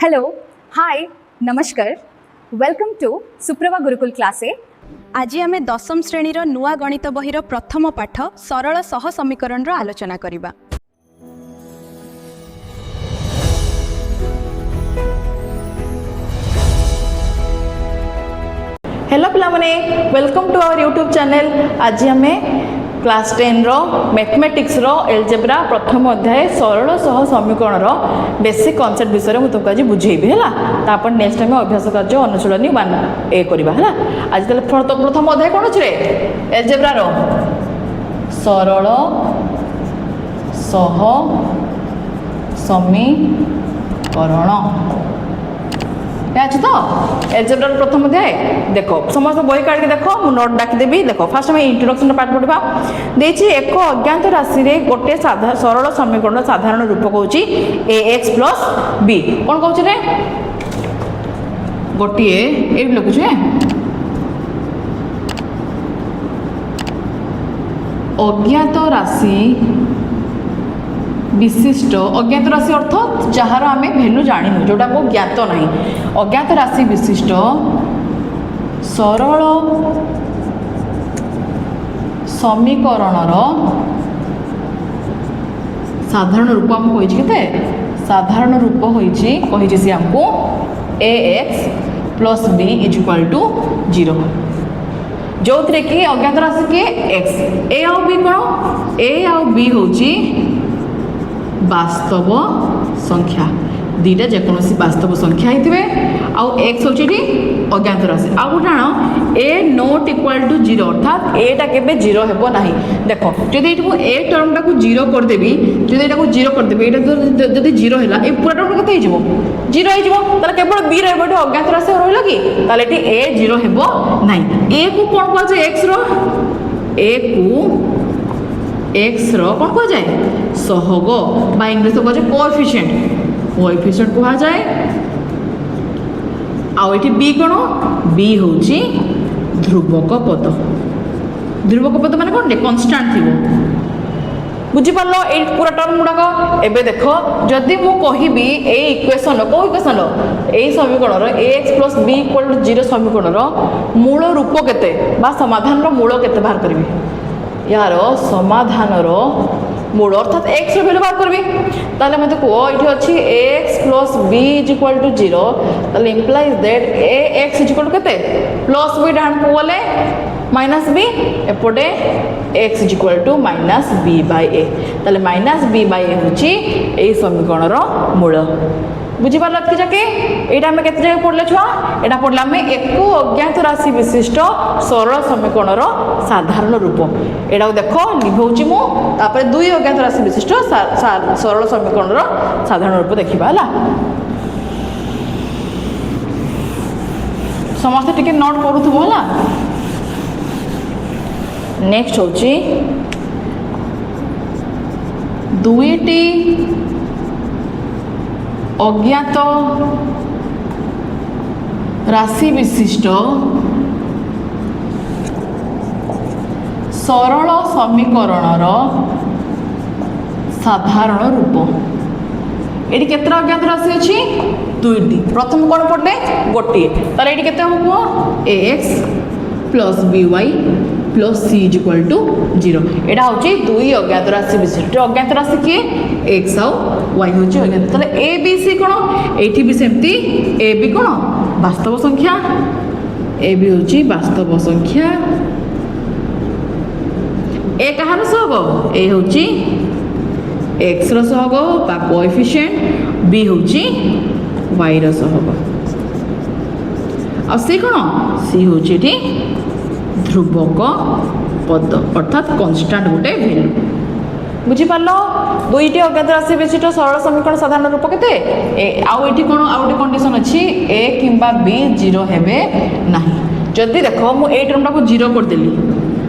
Hello hi नमस्कार welcome to Suprabha Gurukul class A. आज आम दशम श्रेणीर नुआ गणित बहिर प्रथम पाठ सरल सह समीकरण आलोचना करिबा। हेलो पिलामने welcome to our YouTube channel. आज आम क्लास 10 रो मैथमेटिक्स रो एलजेब्रा प्रथम अध्याय सरल सह समीकरण रो बेसिक कॉन्सेप्ट विषय में तुमको आज बुझेबी है तापर नेक्स्ट टाइम अभ्यास कार्य अनुशीलनी 1 ए करबा है। आज तले प्रथम अध्याय कोन अछि रे एलजेब्रा रो सरल सह समीकरण अच्छे तो एलजेब्रा प्रथम अध्याय देखो समस्त बही काट के देखो मु नोट डाक देबी। देखो फास्ट हम इंट्रोडक्शन पार्ट पढ़ा देछि एक अज्ञात राशि रे गोटे सरल समीकरण साधारण रूप कहूची ax प्लस b कोन कहूची रे गोटे ए लिखु छे अज्ञात राशि विशिष्ट अज्ञात राशि अर्थ जार आम भैल्यू जाणु जोटा को ज्ञात नहीं अज्ञात राशि विशिष्ट सरल समीकरण साधारण रूप आम कही साधारण रूप होती सी आमको ax plus b is equal to 0 जो थे कि अज्ञात राशि के x a आउ b कौन a आउ b होची वास्तव संख्या दीटा जेकोसी वास्तव संख्या होते आउ एक्स होची अज्ञात राशि आउ गोटे आण ए नॉट इक्वल टू 0 अर्थात एटा केबे 0 हेबो नाही। देखो जदि एटू ए टर्म टाको 0 कर देबी जदि एटाको 0 कर देबी एटा जदि 0 हैला ए पूरा टर्म कते हिजबो 0 हिजबो ताले केवल b रहबो एटा अज्ञात राशि रहला कि ताले एटी ए 0 हेबो नाही। ए को कोन कहै छै x रो ए को एक्स रो कौन कह जाए सहग बा इंग्लिश कह जाए कोएफिशिएंट कह जाए आउ एटी बी कौन बी होची ध्रुवक पद माने कौन कन्स्टांट थी बुझीपार ये पूरा टर्म गुड़ाक एवं देख जदि मु कहबी ए इक्वेशन कौ इक्वेशन यही समीकरण ax plus b equal to 0 समीकरण मूल रूप केते बा समाधान मूल केते बाहर करी यार समाधान मूल अर्थात एक्स वैल्यू बाहर करबी ताले मते को इठी अछि x plus b is equal to 0 ताले implies that ax is equal to केते प्लस b डान को बोले माइनस b एपटे x is equal to minus b by a ताले माइनस b बाय a होछि एई समीकरण रो मूल बुझी पारल कि जाके एटा हम केते जगह पढ़ले छुआ एटा पढ़ला हम एक अज्ञात राशि विशिष्ट सरल समीकरण रो साधारण रूप एटा देखो लिखौची मु तापर दुई अज्ञात राशि विशिष्ट सरल समीकरण रो साधारण रूप देखिबा हला समस्त टिके नोट करूथबो हला। नेक्स्ट होची दुईटी अज्ञात राशि विशिष्ट सरल समीकरण साधारण रूप ये केतरा अज्ञात राशि अच्छी दुईटी प्रथम कौन पढ़ले गोटे तार ये केते हमको ax plus by plus c is equal to 0 एटा होची दुई अज्ञात राशि विशिष्ट अज्ञात राशि के x आउ y होची अज्ञात ताले a b c कोन एठी भी सेमती a b कोन वास्तव संख्या a b होची वास्तव संख्या a कहार सहग a होची x रो सहग बा कोएफिशिएंट b होची y रो सहग आ c कोन c होची एठी ध्रुवक पद अर्थात कन्स्टांट गोटे भैल्यू बुझीपार दुईटी अज्ञात राशि विशिष्ट सरल समीकरण साधारण रूप के आउ ये कौन आउ गोटे कंडीशन अच्छी ए किंबा बी 0 हेबे नहीं जदि देख मु ए टर्म टाको 0 करदेली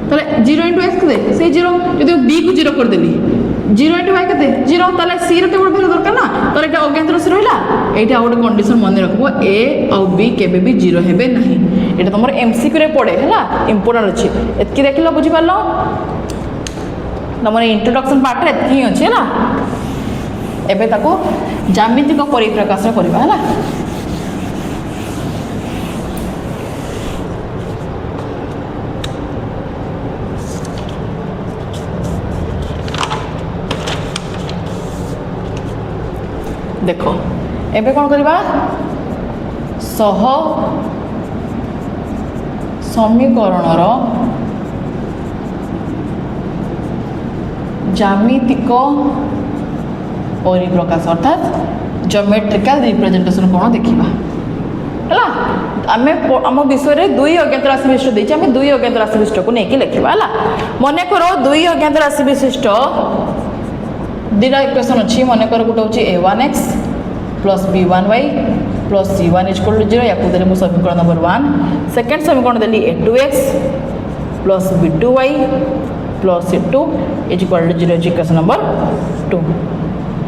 ताले 0 इंटू एक्स के से 0 जदि बी को 0 करदेली 0 इंटू वाई के 0 ताले सी रो केवल भैल्यू दरकार ना ताले एटा अज्ञात राशि रहिला एटा गोटे कंडीशन मन रखबो ए आउ बी केबे भी 0 हेबे नहीं एटा तुम एमसीक्यू रे पड़े है इंपोर्टेंट अच्छी एतकी देख लो बुझीपार तुम इंट्रोडक्शन पार्ट एतकी अच्छे ना एबे ताको ज्यामितिक परिप्रकाश करवा है। देख एबे कौन करवा सह समीकरणर ज्यामितिक परिप्रकाश अर्थात ज्योमेट्रिकल रिप्रेजेंटेशन कौन देखा है। आम आम विषय में दुई अज्ञात राशि विशिष्ट देती आम दुई अज्ञात राशि विशिष्ट को लेकिन लिखा है। मन कर दुई अज्ञात राशि विशिष्ट दुटा इक्वेशन अच्छी मन कर गोटे हूँ a1x plus b1y plus c1 equal to 0 या देली समीकरण नंबर 1। सेकेंड समीकरण देली a2x plus b2y plus c2 equal to 0 equation number 2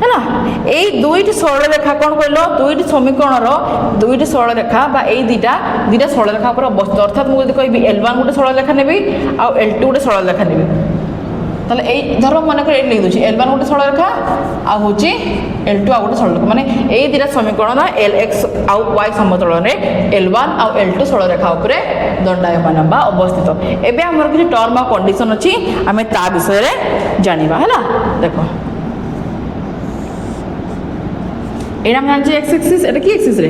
है ना। यही दुईट सरल रेखा कौन कहल दुईट समीकरण दुईट सरल रेखा दुईटा सरल रेखा पर अवस्थित अर्थात मुझे कहि L1 गोटे सरल रेखा नेबी आ L2 गोटे सरल रेखा नेबी ताले धर मन कर लिख दूसरी L1 गोटे सरल रेखा आ हूँ L2 आ गोटे सरल रेखा माने यही दुटा समीकरण Lx आउ y समतल में L1 आउ L2 सरल रेखा उपरे दंडायमान बा अवस्थित। एबे हमर किछि टर्म आ कंडीशन अछि आमे ता विषय रे जानिबा हैला। देखो एटा हम जानछि x एक्सिस एटा की एक्सिस रे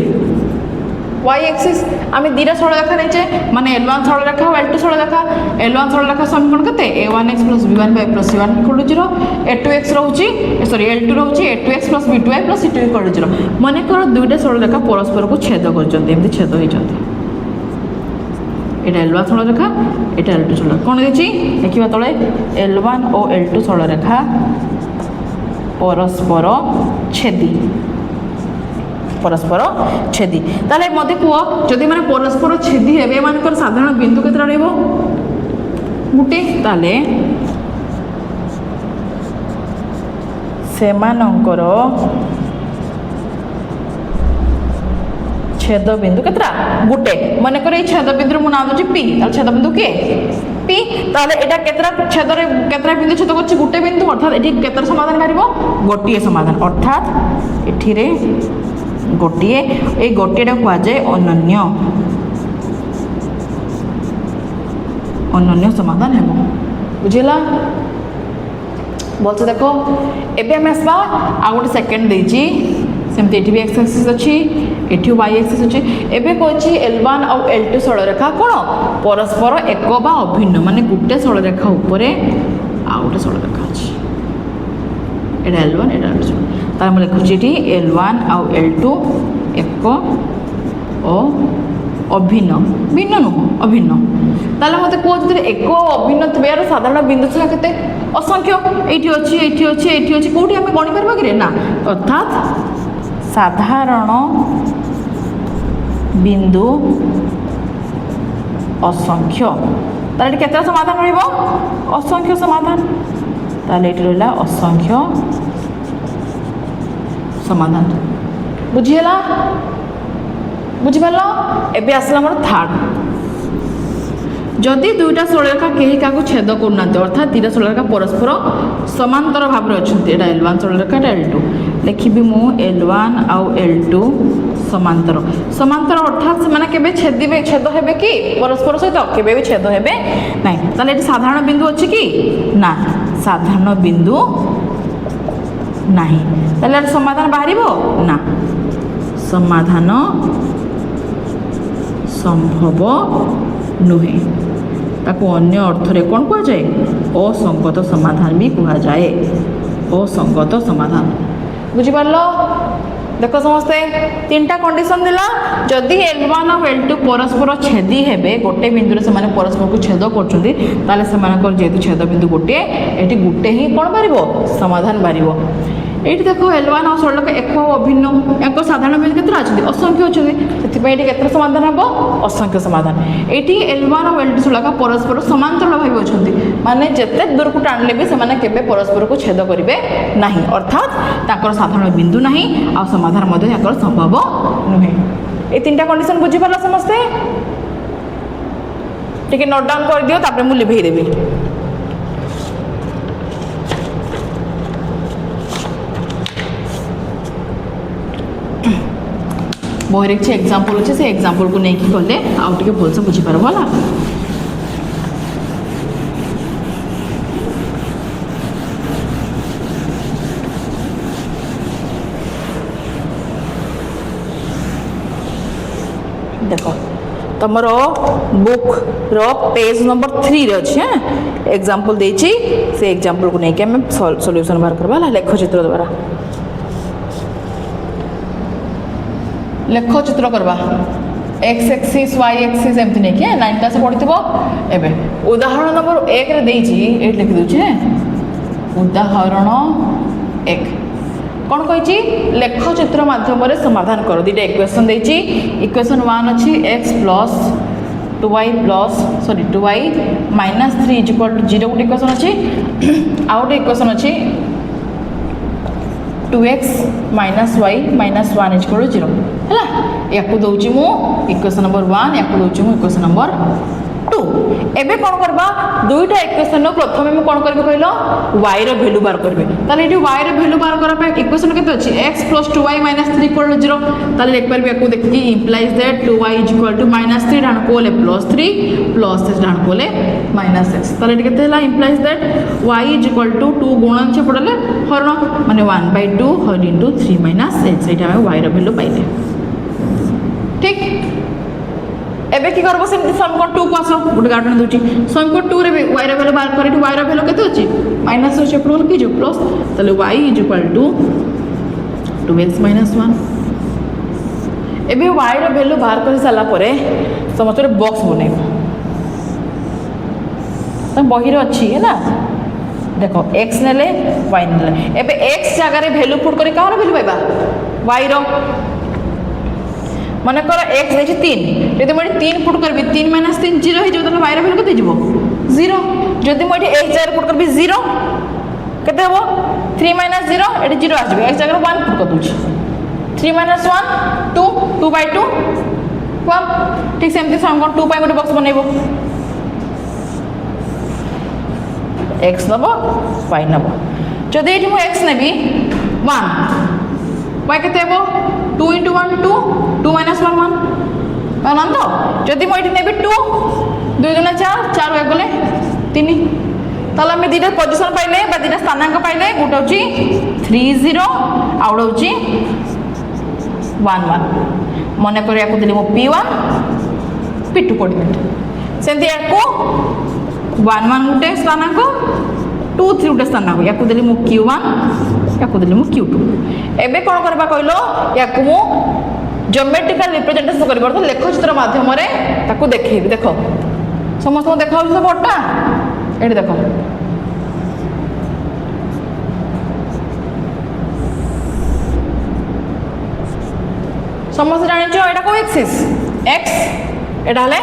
y एक्सिस आम दुटा सरल रेखा नहींचे माने L1 सरल रेखा और L2 सरल रेखा L1 सरल रेखा समीकरण केते a1x plus b1y plus c1 equal to 0 a2x रहउची सॉरी L2 रहउची a2x plus b2y plus c2 equal to 0। माने कर दुटा सरल रेखा परस्पर को छेद करचंती एमती छेद होइचंती एटा L1 सरल रेखा एटा L2 सरल कोन देछि देखिबा तळे L1 और L2 सरल रेखा परस्पर छेदी परस्पर छेदी ताले मते कुआ जदि माने परस्पर छेदी हेबे मानकर साधारण बिंदु केतरा रहबो गुटे ताले सेमानंकर छेद बिंदु केतरा गुटे माने करे छेद बिंदु मु नाम दछि p ताले छेद बिंदु के p ताले एटा केतरा छेद रे केतरा बिंदु छेद करछि गुटे बिंदु अर्थात एठी केतरा समाधान मारिबो गोटिए समाधान अर्थात एठी रे गोटे ये गोटेटा कह जाए अनन्य अनन्य समाधान है बुझेला बोलते देखो एबे हम आसबा आ गोटे सेकेंड देछि सेमती एठी भी x एक्सिस अछि एठी y एक्सिस अछि एबे कहछि L1 और L2 सरल रेखा कोन परस्पर एक बा अभिन्न माने गुटे सरल रेखा ऊपरे आ गोटे सरल रेखा अछि एटा L1 एटा L2 तार मैं लिखुची L1 आउ L2 एक अभिन्न भिन्न नुह अभिन्न ताले मते कहते एक अभिन्न यार साधारण बिंदु संख्या केते असंख्य एठी अछि एठी अछि एठी अछि कोठी हमें गणि परबा कि ना अर्थात साधारण बिंदु असंख्य ताले केतरा समाधान रहइबो असंख्य समाधान ताले एठी रहला असंख्य समाधान बुझीला बुझिपाल एबे आसला हमर थर्ड जदि दुईटा सरलरेखा कहीं क्या छेद करना अर्थात दुईटा सरलरेखा परस्पर समांतर भाव में अच्छा यहाँ L1 सरलरेखा एटा L2 लिखी मु L1 आउ L2 समांतर समांतर अर्थात से केबे छेदिबे छेद हेबे कि परस्पर सहित केबे भी छेद हेबे नहीं ताले एटी साधारण बिंदु अछि कि ना साधारण बिंदु नहीं ताले समाधान बाहरिबो ना समाधान संभव नुहे ताको अन्य अर्थ रे कौन कह जाए असंगत समाधान भी कह जाए असंगत समाधान बुझिपार देख समस्ते तीन टा कंडीशन दिला जदि L1 और L2 परस्पर छेदी हेबे गोटे बिंदु से माने परस्पर को छेद करछुंदी ताले समानकर जेतु छेद बिंदु गोटे एटी गोटे ही कोन बारिबो समाधान बारिबो एटी देखो L1 और सरलरेखा एक अभिन्न एक साधारण बिंदु केतरा अछि असंख्य अछि सेति एटी केतरा समाधान हबो असंख्य समाधान एटी L1 और L2 सरलरेखा परस्पर समांतर भाव अछि माने जते दूर को टाणले भी से माने केबे परस्पर को छेद करिवे नाही अर्थात ताकर साधारण बिंदु नाही आ समाधान मध्ये ताकर संभव नुहे ए तीनटा कंडीशन बुझी परला समस्ते ठीक है नोट डाउन कर दियो तापर मु लिभेई देबी बहरे किसी एग्जांपल अच्छे से एग्जांपल को लेकिन गले आउ टे भलसे बुझीपार है देख तुम बुक रो पेज नंबर 3 अच्छे एग्जांपल देछि से एग्जांपल को लेकिन आम सॉल्यूशन बाहर करवा लेखचित्र द्वारा लेखचित्र करवा एक्स एक्सिस वाई एक्सिस एमती नहीं कि 9 क्लास पढ़ी एबे उदाहरण नंबर 1 रे देछि ए लिखि दउछि उदाहरण 1 कौन कही लेखचित्र माध्यम समाधान कर दुटा इक्वेशन देछि इक्वेशन 1 अच्छी एक्स प्लस 2y प्लस sorry 2y minus 3 is equal to 0 गोटे इक्वेशन अच्छी आउ गोटे इक्वेशन अच्छी 2x minus y minus 1 is equal to 0 है या दौची मु इक्वेशन नंबर 1 या दौची मु इक्वेशन नंबर 2 एबे कौन करबा दुईटा इक्वेशन प्रथम मु कौन करबे कहलो y रो वैल्यू बार करबे ताले एठी y रो वैल्यू बार करा पे इक्वेशन केते अछि x + 2y - 3 इक्वल टू 0 ताले लिख परबे याकू देखि implies that 2y equal to -3 डाण कोले +3 प्लस डाण कोले -x ताले एठी केते हला implies that y equal to 2 गुणन छे पडले हरण माने 1/2 होल इनटू 3 - x एटा हम y रो वैल्यू पाइले ठीक एबे की करबो सेमति समीकरण 2 को आसो गुटे गार्डन दोची समीकरण 2 रे y रो वैल्यू बाहर करे y रो वैल्यू केते अछि माइनस होचे प्लस की जो प्लस तले y इक्वल टू 2x - 1 एबे y रो वैल्यू बाहर कर साला परे समस्त रे बॉक्स बने त बही रे अछि है ना देखो x नेले y नेले एबे x जगह रे वैल्यू पुट करे का रो वैल्यू पाइबा y रो मन कर एक्स देखिए 3 जब मुझे 3 पुट करबी 3 - 3 0 हो जाए वायर वैल्यू केते जीवो 0 जब मुझे x जगह पुट करबी 0 केते हो 3 - 0 एटी 0 आजबे x जगह 1 पुट कर दूची 3 - 1 2 2/2 1 ठीक सेमती समीकरण 2 पाई गोटे बॉक्स बनैबो x नबो y नबो जदि एटी मु x नेबी 1 y केते हो 2 × 1 2 2 - 1 1 मान तो जदि मु एठी नेबी 2 2 गुना 4 4 हो गले 3 ताला में दीटा पोजीशन पाइले बा दीटा स्थानांक पाइले गुट होची 3 0 आउट होची 1 1 मने कर याको दिली मु p1 p2 कोऑर्डिनेट सेंती याको 1 1 गुटे स्थानांक 2 3 गुटे स्थानांक याको दिली मु q1 याको दिली मु q2 एबे कोन करबा कहलो याको मु ज्योमेट्रिकल रिप्रेजेंटेशन करबो तो लेखचित्र माध्यम रे ताको देखैबी देखो समस्त देखाउ छ बोर्डटा एठी देखो समस्त जानि छ एटा को एक्सिस x एटा हले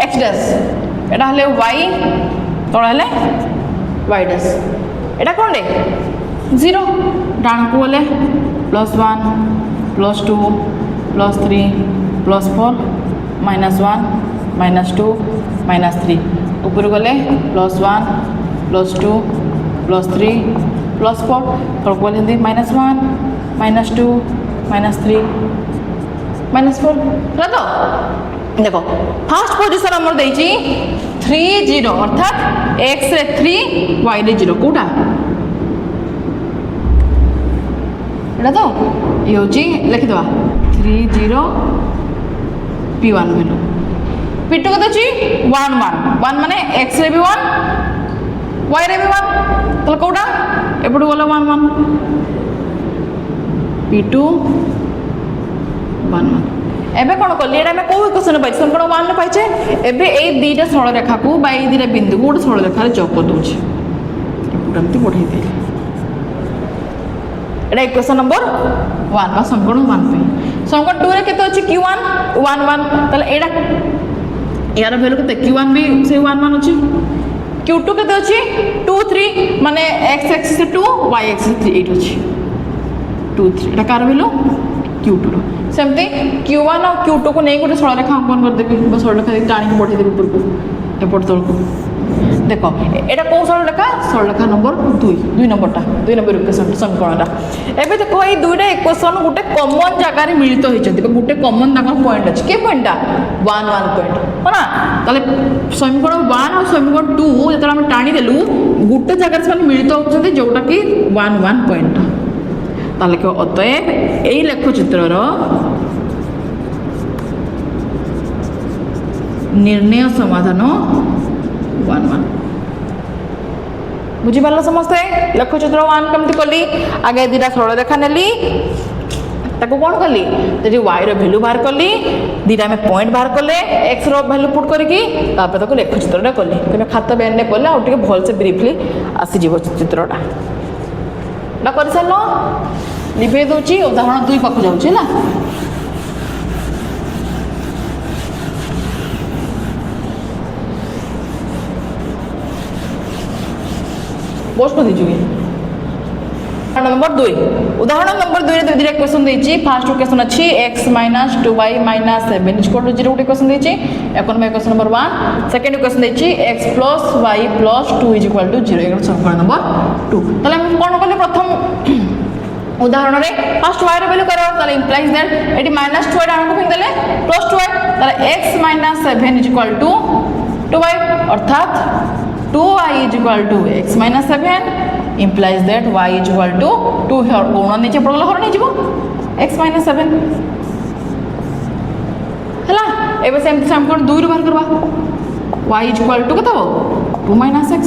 x डैश एटा हले y तळ हले y डैश एटा कोन रे 0 डाण को हले +1 +2 +3 +4 -1 -2 -3 ऊपर गले +1 +2 +3 +4 तळ को हले -1 -2 -3 -4 ହେଲା ତ देखो फर्स्ट पोजीशन हमर देछि 3 0 अर्थात x रे 3 y रे 0 कोटा एटा तो ये होची लिखि दवा 3 0 p1 वैल्यू p2 कत अछि 1 1 1 माने x रे भी 1 y रे भी 1 तो कोटा एपडू गला 1 1 p2 1 1 एबे कोन करली एटा में को इक्वेशन पाइ समीकरण 1 ने पाइछे एबे ए दीटा सरल रेखा को बा ए दीटा बिंदु को गोटे सरल रेखा रे जोग कर दोछि एपुटमती पढाई दे एटा इक्वेशन नंबर 1 बा समीकरण 1 पे समीकरण 2 रे केते अछि q1 1 1 तले एटा यार वैल्यू केते q1 भी से 1 1 अछि q2 केते अछि 2 3 माने x एक्सिस से 2 y एक्सिस 3 8 अछि 2 3 एटा कार वैल्यू q2 रो सेमती q1 और q2 को नहीं गोटे सरल रेखा अंकन कर देबी बस सरल रेखा टाणी बढ़े देबी ऊपर को एपट तल को देख एटा कौ सरलरेखा नंबर 2 नंबरटा 2 नंबर इक्वेशन समीकरणटा एबे देखो ये दुईटा इक्वेशन गोटे कॉमन जगह मिलित होइछन्ति गोटे कॉमन ताकर पॉइंट अछि के पॉइंटटा 1 1 पॉइंट होना ताले समीकरण 1 और समीकरण 2 जतरा हम टाणी देलु गोटे जगह से मिलित होछन्ति जोटा कि 1 1 पॉइंट ताले के अतएव एई लेखचित्रर निर्णय समाधान 1 1 बुझी पारल समस्ते लेखचित्र 1 कमती कली आगे दीटा सरल रेखा नेली ताको कौन कली तेजी y रो वैल्यू बाहर कली दीटा में पॉइंट बाहर कले x रो वैल्यू पुट करके तापर ताको लेखचित्रटा कली तमे खाता बेन ने कले आ टिके भल से ब्रीफली आसी जीव चित्रटा ना कर सलो लिभे दोची उदाहरण 2 पाखु जाउची ना पोस्ट कर दीजिए नंबर 2 उदाहरण नंबर 2 रे दुईटा क्वेश्चन देछि फर्स्ट क्वेश्चन अछि x - 2y - 7 is equal to 0 उटे क्वेश्चन देछि एकन में क्वेश्चन नंबर 1 सेकंड क्वेश्चन देछि x + y + 2 is equal to 0 एकर समीकरण नंबर 2 तले हम कोन करले प्रथम उदाहरण रे फर्स्ट y रे वैल्यू करो तले implies that eighty -2y down को देले +2y तले x - 7 is equal to 2y अर्थात 2y is equal to x minus 7 implies that y is equal to 2 गुण नीचे पड़गला हर नहीं जीवो x minus 7 हला एबे सेम समीकरण 2 रे बाहर करबा y is equal to कत हो 2 minus x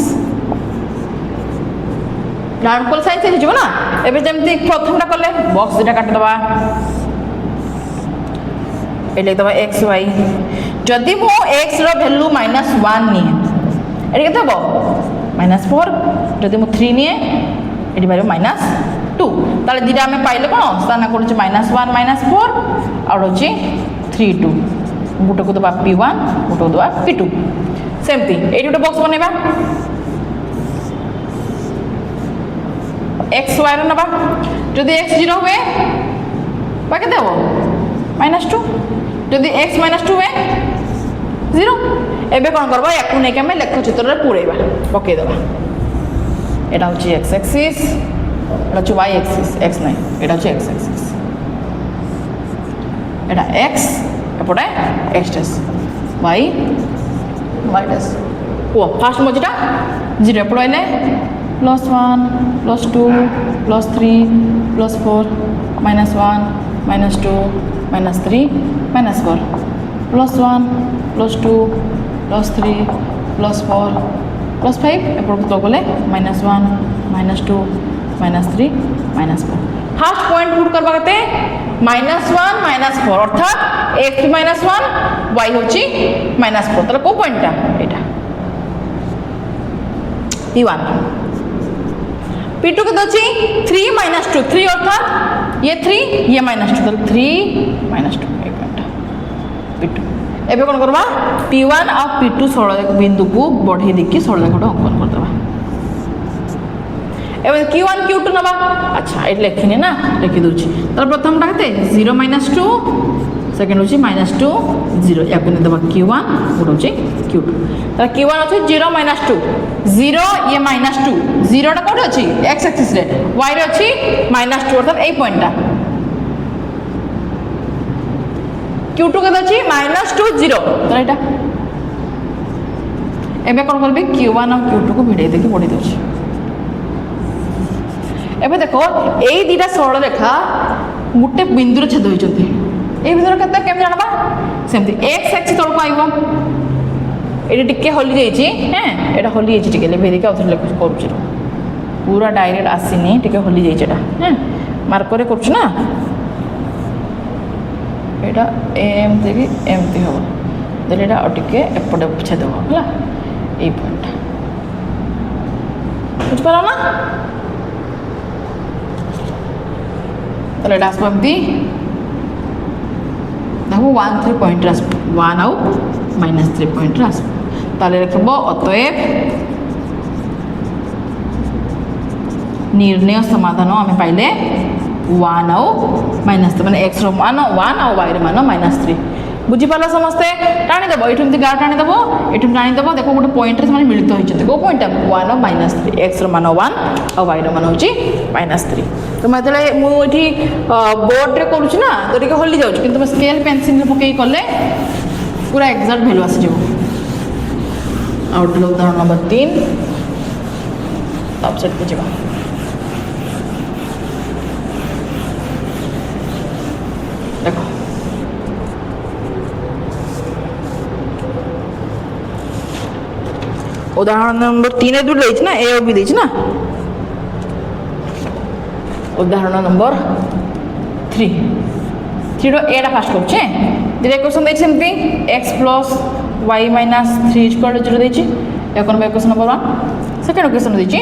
डाउन कोल साइन से जीवो ना एबे जेमति प्रथमटा करले बॉक्स दिटा काट दबा एले दबा x y जदी मो x रो वैल्यू -1 नि एटी केते हो -4 जदि मु 3 निए एटी बारे -2 ताले दिटा हमें पाइले कोन स्थान कोन छ -1 -4 और होची 3 2 गुटे को दबा p1 गुटे को दबा p2 सेमती एटी गुटे बॉक्स बनेबा x y रो नबा जदि x 0 हुए बा केते हो -2 जदि x -2 हुए 0 एबे कोन करबा याकु नै के हम लेखचित्र रे पुरेबा पके देबा एटा होची x एक्सिस एटा होची y एक्सिस x नै एटा होची x एक्सिस एटा x एपटे x dash y y dash ओ फर्स्ट मजिटा 0 पड़ाइले +1 +2 +3 +4 -1 -2 -3 -4 +1 +2 +3 +4 +5 एपट तो गले -1 -2 -3 -4 फर्स्ट पॉइंट पुट करबा कते -1 -4 अर्थात x -1 y होची -4 तले को पॉइंटटा एटा p1 p2 के दोची 3 -2 3 अर्थात ये 3 ये -2 तले 3 -2 एक पॉइंट p2 एबे कोन करबा p1 और p2 सरल बिंदु को बढ़े देखि सरल रेखाटा अंकन कर देबा एबे q1 q2 नबा अच्छा ए लिखिने ना लिखि दोछि त प्रथमटा कते 0 -2 सेकंड होछि -2 0 याको ने देबा q1 गुड होछि q2 त q1 होछि 0 -2 0 ये -2 0 टा कोठे अछि x एक्सिस रे y रे अछि -2 अर्थात ए पॉइंटटा q2 के अछि -2 0 त एटा एबे कोन करबे q1 और q2 को भिडे देखि पढि दोछि एबे देखो एई दीटा सरल रेखा गुटे बिंदु छेद होइचंती ए बिंदु केते केम जानबा सेमती x एक्सिस तळको आइबो एडी टिके हली जाईची हैं एटा हली जाईची टिके लेबे देखि अथर लेख करूची पूरा डायरेक्ट आसीनी टिके हली जाईची एटा हैं मार्क करे करछु ना एटा एमते की एमते हो देले एटा टिके एपडे छेद हो हला ए पॉइंट बुझ पाला ना तले डास बमती देखो 1 3 पॉइंट रास 1 आउ -3 पॉइंट रास ताले रखबो अतएव निर्णय समाधान हमें पाइले 1 आउ -3 माने x रो मान 1 आउ y रो मान -3 बुझीपार समस्ते टाणीदेव ये गाँ टाणीदेव ये टाणीदेव देख गोटे पॉइंट से मिलित होती कौ पॉइंट 1 -3 एक्स मान 1 और वाई मान हूँ -3 तो मैं मुझे बोर्ड करुँच ना तो ये हली जाऊँ कि स्केल पेनसिल पकई कले पूरा एक्जाक्ट भैल्यू आसीज आउट उदाहरण नंबर 3 सबसेट पे जावा देखो उदाहरण नंबर 3 दूर ना ए और बी ना उदाहरण नंबर 3 एटा फास्ट करुचे इक्वेशन देखते x plus y minus 3 equal to 0 देती इक्वेशन नंबर 1 सेकेंड इक्वेशन देती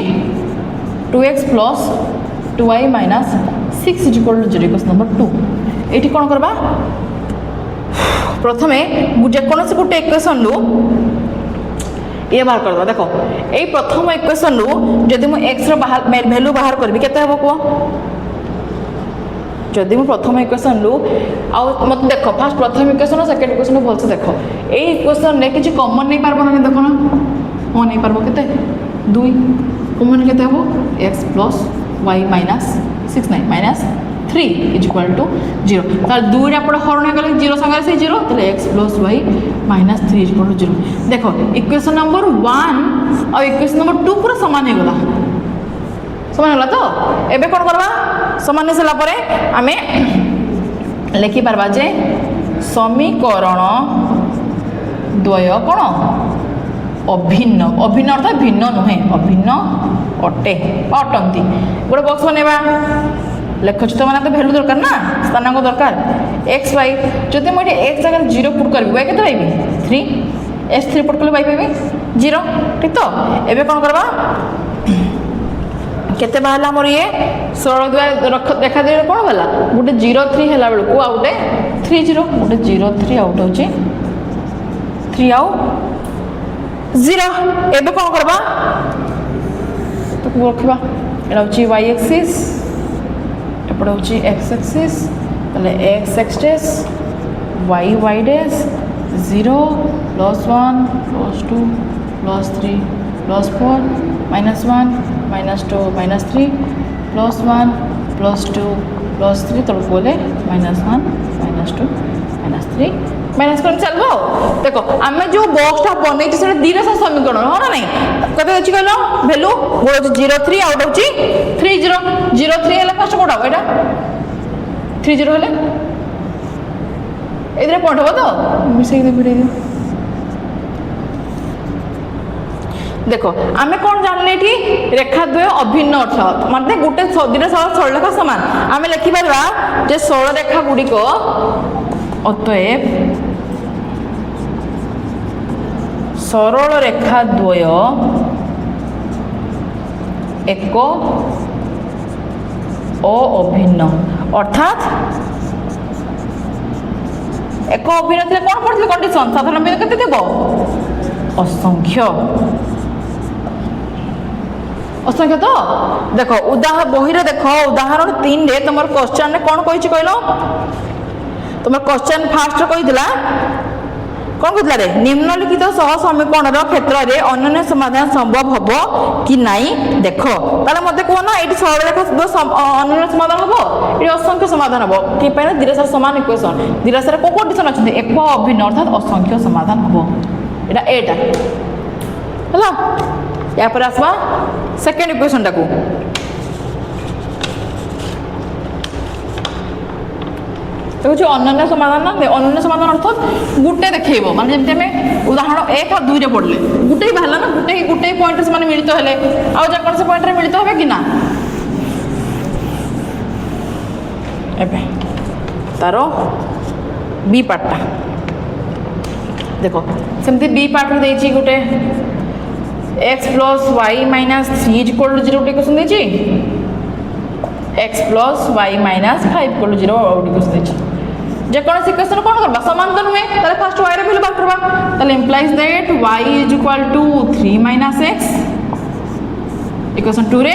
2x plus 2y minus 6 equal to 0 equation number 2 ये कौन करवा प्रथमे जेकोसी गोटे इक्वेशन रु ये बाहर करदे देखो ये प्रथम इक्वेशन रु जदि मु एक्स वैल्यू बाहर करी केते हबो को जदि मु प्रथम इक्वेशन रु आ मत देखो फास्ट प्रथम इक्वेशन सेकंड इक्वेशन भलसे देखो ये इक्वेशन रे किछि कॉमन नहीं पारबो ना देखो ना हो नहीं पारबो केते 2 कॉमन केते हबो x प्लस y माइनस 6 नहीं माइनस 3 इज इक्वल टू 0 तार 2 रे आपण हरण गले 0 संगे से 0 तले x plus y minus 3 is equal to 0 देखो इक्वेशन नंबर 1 और इक्वेशन नंबर 2 पूरा समान हो गला समान होला तो एबे कोन करबा समान हे सला परे आमे लिखि पारबा जे समीकरण द्वय कोन अभिन्न अभिन्न अर्थात भिन्न नुहे अभिन्न अटे अटंती गोटे बॉक्स बनेबा लेखचित्र माने तो वैल्यू दरकार ना स्थानांक दरकार एक्स वाई जदि मुझे एक्स जगह 0 पुट करबी वाई केते पाइबी 3 एस 3 पुट करले वाई पाइबी 0 ठीक तो एबे कोन करबा केते बाहला मोर ये 16 द्वारा देखा दे कोन वाला गोटे 0 3 हैला बेल को आ गोटे 3 0 गोटे 0 3 आउट होची 3 आउ 0 एबे कोन करबा तो रखबा एटा होची y एक्सिस एपटे होची x एक्सिस तले x x dash y dash 0 +1 +2 +3 +4 -1 -2 -3 +1 +2 +3 तल बोले -1 -2 -3 माइनस कर चलबो देखो आमे जो बॉक्सटा बनै छै से दिरस समीकरण हो ना नहीं कते अछि कहलो वैल्यू बोल 03 आउट होची 30 03 हला फर्स्ट कोडा एटा 30 हले इधर पॉइंट हो तो मिसे दे भिड़े दियो देखो आमे कोन जानले एठी रेखा द्वय अभिन्न अर्थ माने गुटे दिना सरल रेखा समान आमे लिखि परबा जे सरल रेखा गुडी को अतएव सरल रेखा द्वय एक अभिन्न अर्थात एक अभिन्न थे कौन पड़े कंडीशन साधारण बिंदु केते देबो असंख्य असंख्य तो देखो उदाहरण बही रे देखो उदाहरण 3 रे तुम क्वेश्चन रे कौन कहि कहलो तुम क्वेश्चन फास्ट कहिदिला कौन कहला रे निम्नलिखित सह समीकरण क्षेत्र रे अनन्य समाधान संभव हबो कि नाही देखो ताले मते को ना एटी सरल रेखा अनन्य समाधान हबो एटी असंख्य समाधान हबो कि पहले दिरसा समान इक्वेशन दिरसा रे को कंडीशन अछि एक अभिन्न अर्थात असंख्य समाधान हबो एटा एटा हला या पर आसवा सेकंड इक्वेशन टाको देखो जो अनन्य समाधान ना अनन्य समाधान अर्थात गुटे देखैबो माने जेमते में उदाहरण 1 और 2 रे पड़ले गुटे ही बाहला ना गुटे पॉइंट से माने मिलित हेले आ जे कोन से पॉइंट रे मिलित होबे कि ना एबे तारो बी पार्टटा देखो सेमते बी पार्ट रे देछि गुटे x plus y minus 3 is equal to 0 equation देछि x plus y minus 5 equal to 0 equation देछि जे कोन इक्वेशन कोन करबा समांतर नुहे ताले फर्स्ट y रे वैल्यू बात करबा ताले implies that y is equal to 3 minus x equation 2 रे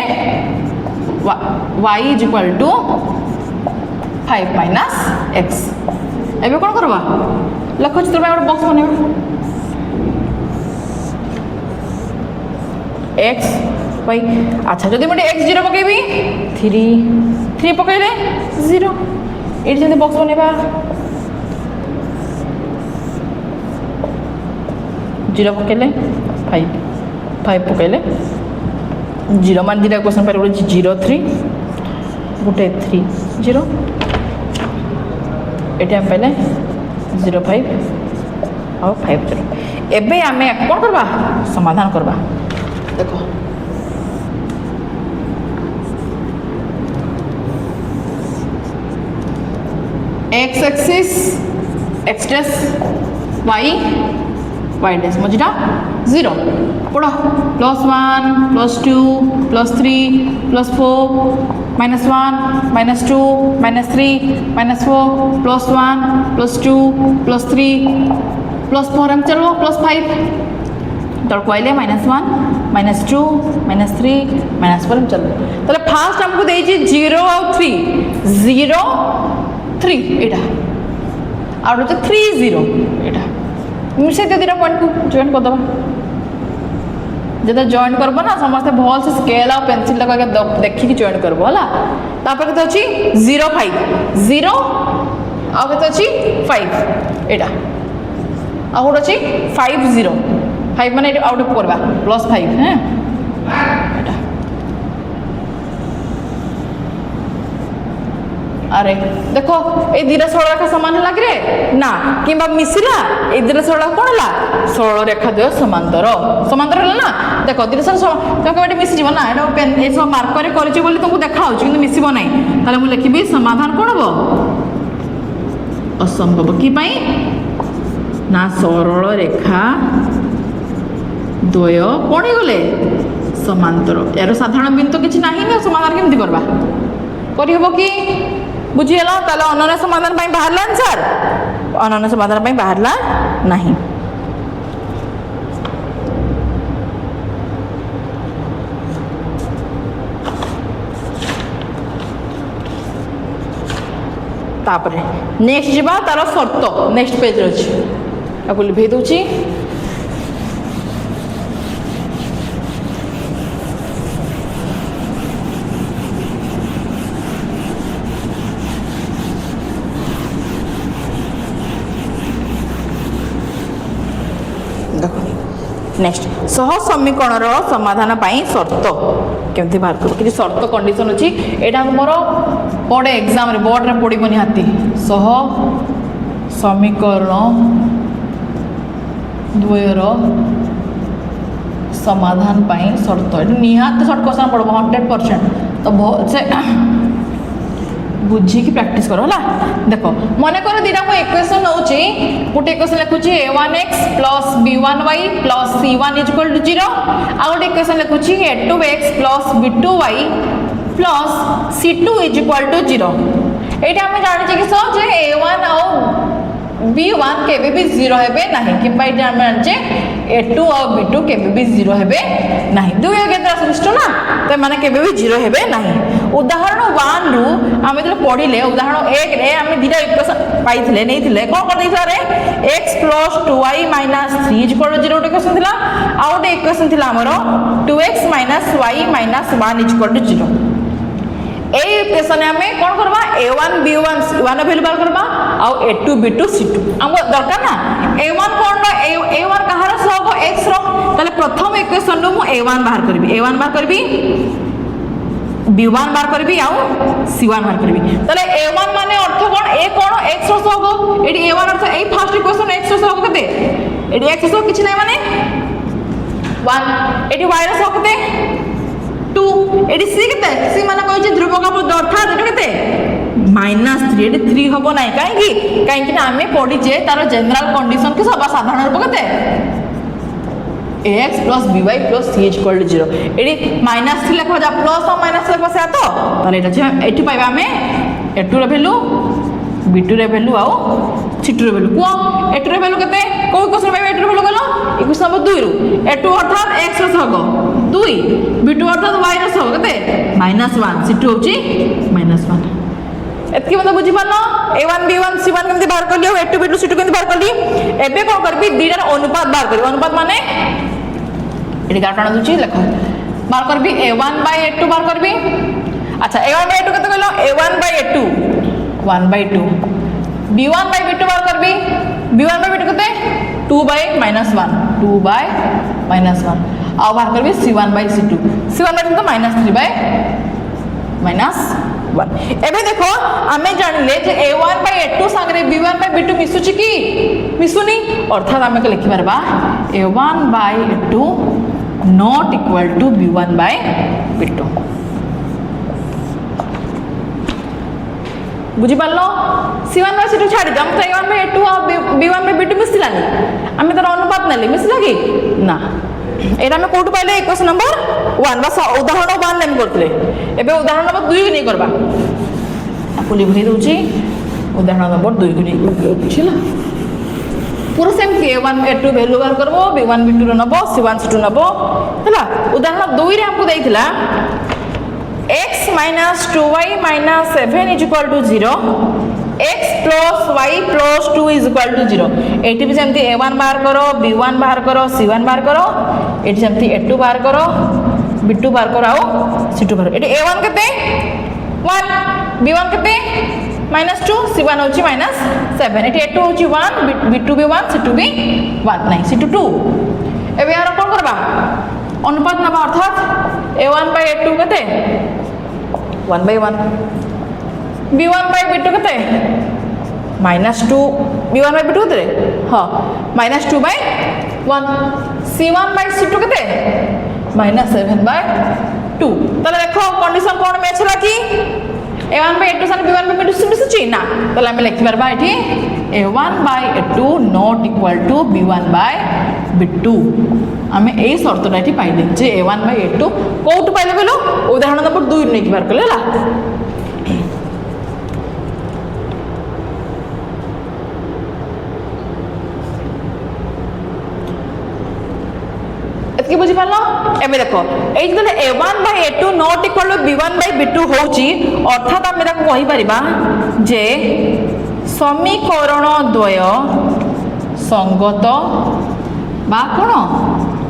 y is equal to 5 minus x एबे कौन करवा लक्ष्य चित्र में गोटे बॉक्स बनेबा एक्स वाई अच्छा जदि मुझे एक्स 0 पकेबी 3 पकईले 0 ये जब बॉक्स बनेबा 0 पकईले 5 पकईले 0 मान दुटा क्वेश्चन पारे गोटे 0 3 गोटे 3 0 ये आम पाइले 0 5 और 5 0 एबे आमे कौन करवा समाधान करवा देखो x axis x dash y dash मझीटा 0 पढ़ +1 +2 +3 +4 -1 -2 -3 -4 +1 +2 +3 +4 हम चलो +5 तो कहले -1 -2 -3 -4 हम चलो ताले फास्ट हमको देइछि 0 और 3 0 3 एटा और तो 3 0 एटा मिसे दे दिना पॉइंट को जॉइन कर दबा जब जॉइन करबो ना समस्त भल से स्केल और पेंसिल लगा के देखि कि जॉइन करबो हला तापर के अछि 0 5 0 आ के अछि 5 एटा आ होड अछि 5 0 5 माने आउट करबा +5 हैं एटा अरे देखो ए दिरा सरल रेखा समान लग रे ना किंबा मिसिला ए दिरा सरल कोन ला सरल रेखा द्वय समांतर समांतर हला ना देखो दिरा सरल तो केबे मिसि जीव ना एटा पेन ए सब मार्कर करछि बोली तुमको देखाउ किंतु मिसिबो नै ताले मु लिखिबी समाधान कोन हबो असंभव कि पई ना सरल रेखा द्वय कोन गले समांतर यार साधारण बिंदु किछि नाही ना समाधान केमति करबा करि हबो कि बुझीगला ताले अनन्य समाधान पाई बाहरला आंसर अनन्य समाधान पाई बाहरला नाही तापरे नेक्स्ट जीवा तार शर्त नेक्स्ट पेज रे अछि आको लिखै दोछि नेक्स्ट सह समीकरण समाधान पाई शर्त केमती बाहर कर कि शर्त कंडीशन अछि एटा हमर पड़े एग्जाम रे बोर्ड रे पड़िबो निहाती सह समीकरण द्वयर समाधान पाई शर्त एटा निहाती शॉर्ट क्वेश्चन पड़बो 100% तो से बुझी की प्रैक्टिस करो हला देखो मन कर दिरा को इक्वेशन नउची गोटे इक्वेशन लिखुची a1x + b1y + c1 = 0 आ गोटे इक्वेशन लिखुची a2x + b2y + c2 = 0 एटा हम जानि छी कि सो जे a1 और b1 केबे भी 0 हेबे नाही किबा एटा हम जानि जे a2 और b2 केबे भी 0 हेबे नाही दुय केतरा सृष्ट ना तो माने केबे भी 0 हेबे नाही उदाहरण 1 रु हम जब पढिले उदाहरण 1 रे हम दिटा इक्वेशन पाइथिले नैथिले कोन कर दैथला रे x + 2y - 3 = 0 टे इक्वेशन थिला आ ओटे इक्वेशन थिला हमरो 2x - y - 1 = 0 ए इक्वेशन हमें कोन करबा a1 b1 c1 वैल्यू बार करबा आ a2 b2 c2 हम दरकार ना a1 कोन a1 कहार सब x रो तले प्रथम इक्वेशन नु a1 बाहर करबी a1 बाहर करबी b1 बाहर करबी आ c1 बाहर करबी तले a1 माने अर्थ कोन a कोन x रो सब एडी a1 अर्थ ए फर्स्ट इक्वेशन x रो सब कते एडी x रो किछ नै माने 1 एडी y रो सब कते 2 एडी c केते c माने कहै छै ध्रुवक अर्थात एटा केते -3 एडी 3 होबो नै काहे कि ना हमें पढि जे तार जनरल कंडीशन के सब साधारण रूप केते ax + by + c = 0 एडी -3 लिखो जा प्लस और माइनस लिखो से तो ताले एटा जे एठी पाइबा हमें a2 रे वैल्यू b2 रे वैल्यू आ c2 रे वैल्यू को a2 रे वैल्यू केते कोइ क्वेश्चन पाइबा a2 रे वैल्यू गलो इक्वेशन नंबर 2 रु a2 अर्थात x रो सग 2 b2 अर्थात y रो सग केते -1 c2 होची -1 एतकी मतलब बुझी पारनो a1 b1 c1 केमती बाहर करली और a2 b2 c2 केमती बाहर करली एबे कोन करबी दुईटार अनुपात बाहर करबी अनुपात माने एडी काटना दुची लेखो बाहर करबी a1 a2 बाहर करबी अच्छा a1 a2 केते कहलो a1 a2 1/2 b1 b2 बाहर करबी b1 b2 केते 2 -1 2 -1 आ बाहर करबी c1 c2 c1 तो -3 -1 एबे देखो आमे जानिले जे a1 a2 संगरे b1 b2 मिसुची की मिसुनी अर्थात आमे के लिखि परबा a1 a2 not equal to b1 b2 बुझी पारलो c1 c2 छाड़ी दम तो a1 a2 और b1 b2 मिसलानी आमे तार अनुपात नेली मिसला की ना एटा में कोटु पाइले इक्वेशन नंबर 1 बस उदाहरण 1 नेम करथले एबे उदाहरण नंबर 2 नै करबा आपु लिखि दउची उदाहरण नंबर 2 को नै बुझिला पूरा सेम a1 a2 वैल्यू बार करबो b1 b2 रो नबो c1 c2 नबो हैला उदाहरण 2 रे हमको देइथिला x - 2y - 7 = 0 x + y + 2 = 0 eighty भी सेमती a1 बाहर करो b1 बाहर करो c1 बाहर करो एटी सेमती a2 बाहर करो b2 बाहर करो आओ c2 बाहर एटी a1 केते 1 b1 केते -2 c1 होची -7 एटी a2 होची 1 b2 भी 1 c2 भी 1 नहीं c2 2 एबे यार कोन करबा अनुपात नबा अर्थात a1 a2 केते 1/1 b1 b2 केते -2 b1 b2 केते हां -2/1 c1 c2 केते -7/2 तले देखो कंडीशन कोन मैच होला की a1 a2 सन b1 b2 मिसुची ना तले हम लिखि परबा एठी a1 a2 not equal to b1 b2 हमें एई शर्तटा एठी पाइले जे a1 a2 कोउट पाइले बोलो उदाहरण नंबर 2 नै बार करले ला एतकी बुझी पालो एबे देखो एई जले a1 a2 not equal to b1 b2 होची अर्थात हम एटा कहि परिबा जे समीकरण द्वय संगत बा कोन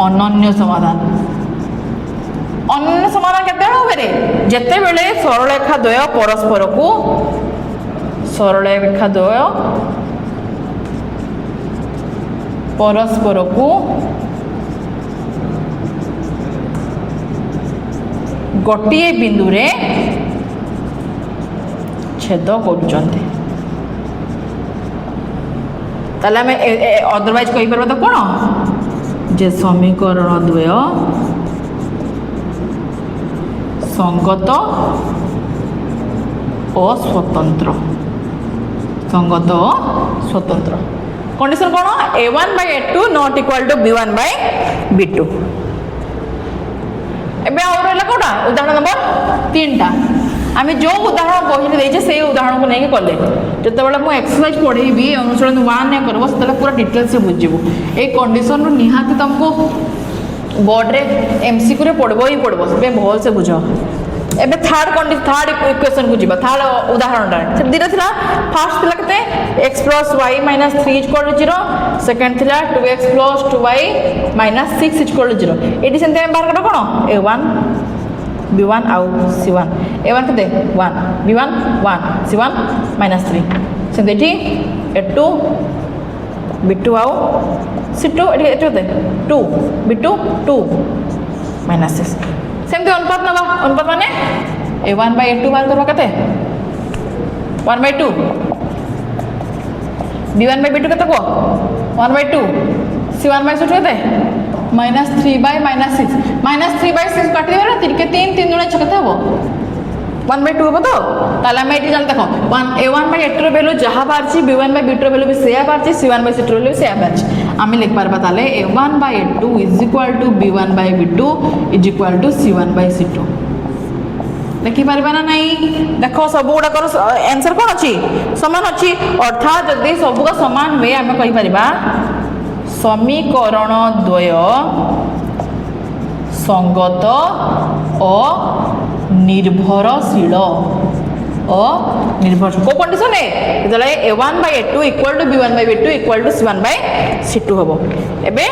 अनन्य समाधान केते होबे जेते बेले सरल रेखा द्वय परस्पर को सरल रेखा द्वय परस्पर को गोटिए बिंदु रे छेद करूचंते ताले हमें अदरवाइज कहि परबा तो कोन जे समीकरण द्वय संगत अस्वतंत्र संगत स्वतंत्र condition cone a1 a2 not equal to b1 b2 एबे और रहला कोटा उदाहरण नंबर 3 टा आमे जो उदाहरण बहिरे देइछे से उदाहरण को नेके करले जते बेला मु एक्सरसाइज पढेबी अनुसरण 1 ने करबो तले पूरा डिटेल से बुझिबो ए कंडीशन रो निहाती तुमको बोर्ड रे एमसीक्यू रे पढबो ही पढबो से बहुत से बुझो एबे थर्ड इक्वेशन को जीबा थर्ड उदाहरण रे से दिरा थिला फर्स्ट थिला कते x + y - 3 = 0 सेकंड थिला 2x + 2y - 6 = 0 एटी सेंते हम बाहर करा कोन a1 b1 आउ c1 a1 केते 1 b1 1 c1 -3 सेंते eighty a2 b2 आउ c2 एटी केते 2 b2 2 -6 सेमते अनुपात माने a1 a2 बार करबा केते 1/2 b1 b2 केते को 1/2 c1 c2 केते -3/6 -3/6 काटि देबा ना 3 के 3 3 गुणा 6 केते हबो 1/2 हबो तो ताला में एटी जान देखो a1 a2 रो वैल्यू जहा बारची b1 b2 रो वैल्यू भी सेया बारची c1 c2 रो वैल्यू सेया बारची आमे लिख पारबा ताले a1 a2 = b1 b2 = c1 c2 लिखि पारबा ना नहीं देखो सब गुडा कर आंसर कोन अछि समान अछि अर्थात जदि सब का समान हुए आमे कहि परिबा समीकरण द्वय संगत और निर्भरशील अनिर्भरशील को कंडीशन है जले a1 by a2 equal to b1 by b2 equal to c1 by c2 हबो एबे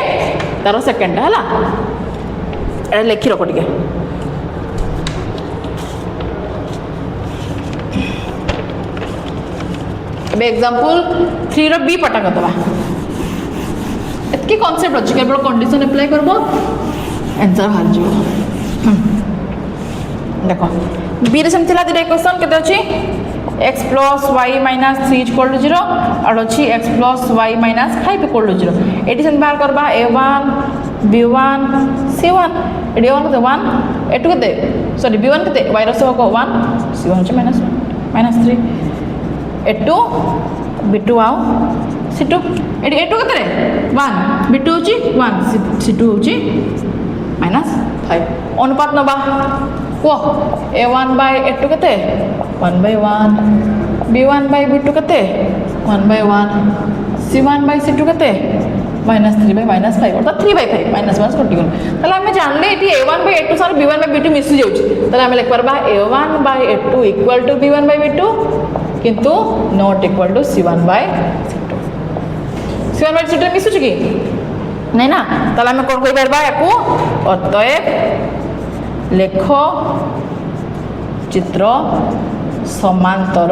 तार सेकंड हला ए लिखि रखो टिके एबे एग्जांपल 3 रो बी पटा करदबा एतकी कांसेप्ट अछि केवल कंडीशन अप्लाई करबो आंसर बाहर जो देखो बी रे सेम थिला दिरे क्वेश्चन केते अछि x plus y minus 3 equal to 0 और अछि x plus y minus 5 equal to 0 eighty same बाहर करबा a1 b1 c1 एडी 1 केते 1 a2 केते सॉरी b1 केते y रो को 1 c1 अछि -3 a2 b2 आउ c2 एडी a2 केते रे 1 b2 अछि 1 c2 अछि -5 अनुपात नबा को a1 by a2 केते 1 by 1 b1 by b2 केते 1 by 1 c1 by c2 केते -3 by -5 अर्थात 3 by 5 -1 कटि गल तले हम जानले एटी a1 by a2 सारे b1 by b2 मिसि जाउछि तले हम लिख परबा a1 by a2 equal to b1 by b2 किंतु not equal to c1 by c2 c1 by c2 मिसुछि कि नहीं ना तले हम कोन कहि परबा याकू अतएव लेख चित्र समांतर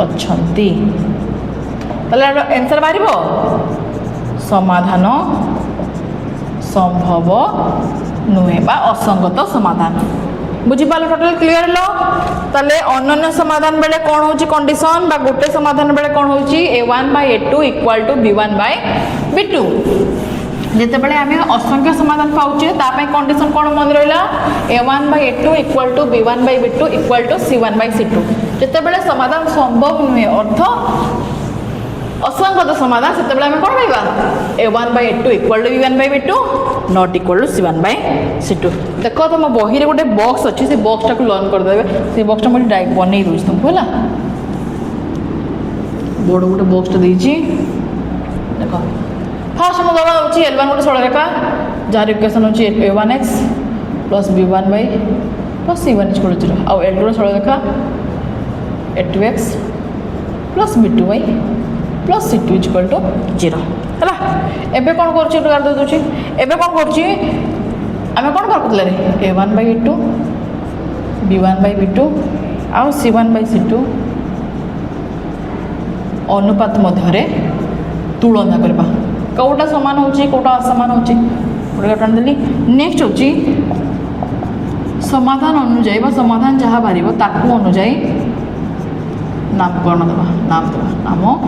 अछंती तले आंसर बारिबो समाधान संभव नुहे बा असंगत समाधान बुझी पालो टोटल क्लियर लो तले अनन्य समाधान बेले कोन होची कंडीशन बा गोटे समाधान बेले कोन होची a1 by a2 equal to b1 by b2 जेते बेले आमे असंख्य समाधान पाउचे ता पय कंडीशन कोन मन रहला a1 by a2 equal to b1 by b2 equal to c1 by c2 जेते बेले समाधान संभव नुहे अर्थ असंगत समाधान सेते बेले आमे कोन कहबा a1 by a2 equal to b1 by b2 not equal to c1 by c2 देखो तुम बही रे गोटे बॉक्स अछि से बॉक्स टाको लर्न कर देबे से बॉक्स टा मोटी डायरेक्ट बनै रोज तुमको होला बड़ गोटे बॉक्स टा देछि देखो फर्स्ट हम दबा होछि l1 गोटे सरल रेखा जार इक्वेशन होछि a1x plus b1 by plus c1 equal to 0 uh l2 रो सरल रेखा a2x plus b2 by plus c2 equal to 0 हला एबे कोन करछि प्रकार दे दोछि एबे कोन करछि आमे कोन करकुतले रे a1 by a2 b1 by b2 uh c1 by c2 अनुपात मध्य रे तुलना करबा कोटा समान होची कोटा असमान होची ओटा टन देली नेक्स्ट होची समाधान अनुଯାयी बा समाधान जहा बारिबो ताकू अनुଯାयी नामकरण दबा नामकरण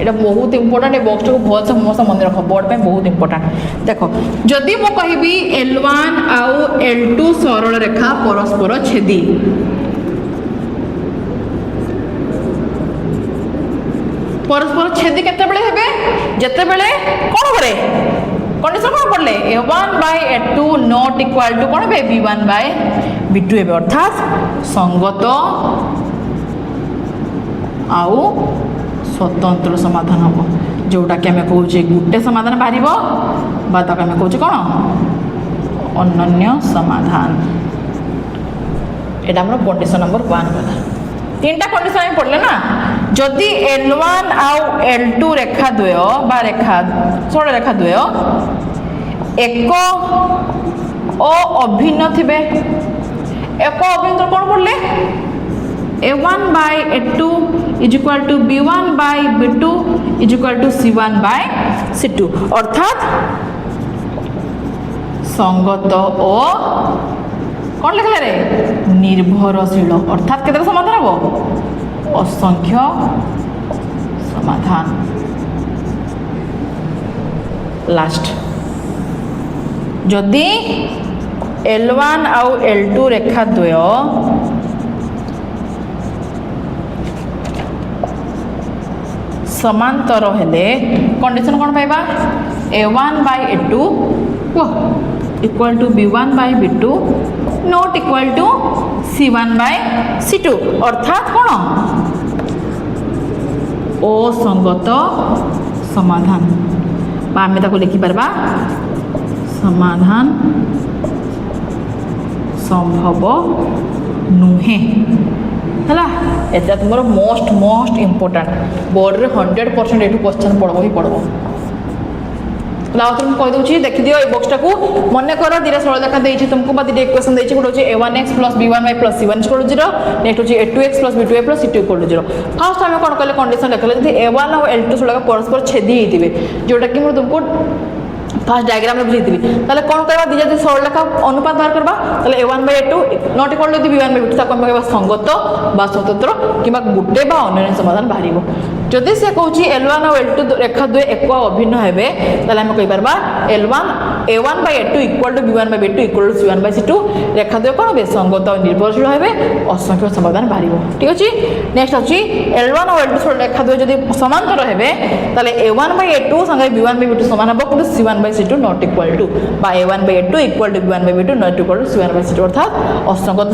एटा बहुत इंपोर्टेंट ए बॉक्स को बहुत समस्त मन रख बोर्ड पे बहुत इंपोर्टेंट देखो जदि मो कहिबी l1 आउ l2 सरल रेखा परस्पर छेदी परस्पर छेदी केते बेले हेबे जते बेले कोन करे कंडीशन कोन पड़ले a1 by a2 not equal to cone bay b1 by b2 हेबे अर्थात संगत आउ स्वतंत्र समाधान हम जोटा कि आम कहे गोटे समाधान बाहर बा ताक आम कहे कौन अनन्य समाधान एटा हमर कंडीशन नंबर 1 गला तीन टा कंडीशन आम पढ़ले ना जदि l1 आउ l2 रेखा द्वय बा रेखा सरल रेखा द्वय एक अभिन्न थिबे एक अभिन्न कौन पढ़ले a1 by a2 is equal to b1 by b2 is equal to c1 by c2 अर्थात संगत ओ कौन लिखले रे निर्भरशील अर्थात केते समाधान हबो असंख्य समाधान लास्ट जदि l1 आउ l2 रेखा द्वय समांतर हेले कंडीशन कौन पाइबा a1 by a2 equal to b1 by b2 not equal to c1 by c2 अर्थात कौन असंगत समाधान आम ताको लिखि परबा समाधान संभव नुहे है एटा तुम मोस्ट इंपोर्टाट बोर्ड रे 100% एठू क्वेश्चन पड़ब ही पड़ब तुम कहीदे देखिदिव ये बॉक्सटा को मन कर दुटा सरल रेखा देती तुमको दीटा इक्वेशन देती गोटे हूँ a1x plus b1y plus c1 equal 0 next हूँ a2x plus b2y plus c2 equal 0 fast आम कौन कले कंडीशन लिखले जब a1 और l2 सड़क परस्पर छेदी होते जोटा कि मुझे तुमको फास्ट डायग्राम में बुझे ताले कौन करवा दिजा जब सरल रेखा अनुपात बाहर करवा ताले a1/a2 not equal to b1/b2 ताको हम कहबा संगत बा स्वतंत्र किबा गुटे बा अन्य समाधान बाहरिबो जदि से कहूँ L1 और L2 रेखा दुए एक अभिन्न हेबे ताले हम कहि परबा L1 a1/a2 equal to b1/b2 equal to c1/c2 रेखा दुए कोन बे संगत और निर्भरशील हेबे असंख्य समाधान बाहरिबो ठीक अछि नेक्स्ट अछि L1 और L2 रेखा दुए जदि समांतर हेबे ताले a1/a2 संगे b1/b2 समान हेबो किंतु c1/c2 नॉट इक्वल टू बा a1/a2 equal to b1/b2 not equal to c1/c2 अर्थात असंगत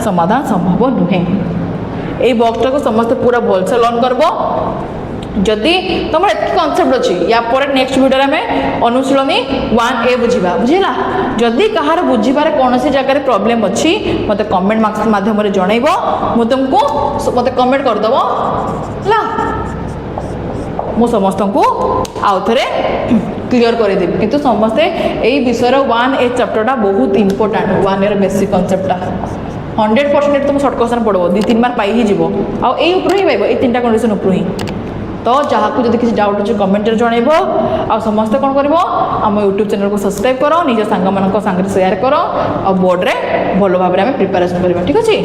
समाधान संभव नुहे এই বক্সটাকে সমস্ত পুরা ভালসে লর্ন করব যদি তোমার এত কনসেপ্ট আছে ইয়া পরে নেক্সট ভিডিওরে আমি অনুশীলনী 1a বুঝিবা বুঝিলা যদি কাহার বুঝিবারে কোনসি জায়গায় প্রবলেম আছে মতে কমেন্ট মাধ্যমে জଣାইব মু তুমକୁ মতে কমেন্ট कर दबो লা मु समस्त को आउ थे क्लीयर करदेवी किंतु समस्ते यही विषय 1a चैप्टरटा बहुत इंपोर्टाट 1a बेसिक कनसेप्टा 100% तुम सर्ट क्वेश्चन पढ़ो 2-3 मार्क पाई ही जीवो आउ एई ऊपर ही पाइबो ए तीनटा कंडीशन ऊपर ही तो जहाँ को जब किसी डाउट अच्छे कमेंट जनइब आ समस्ते कौन कर आम यूट्यूब चैनल को सब्सक्राइब कर निज सांग मान शेयर कर बोर्ड रे भल भाव में प्रिपेरेसन करवा ठीक अच्छे।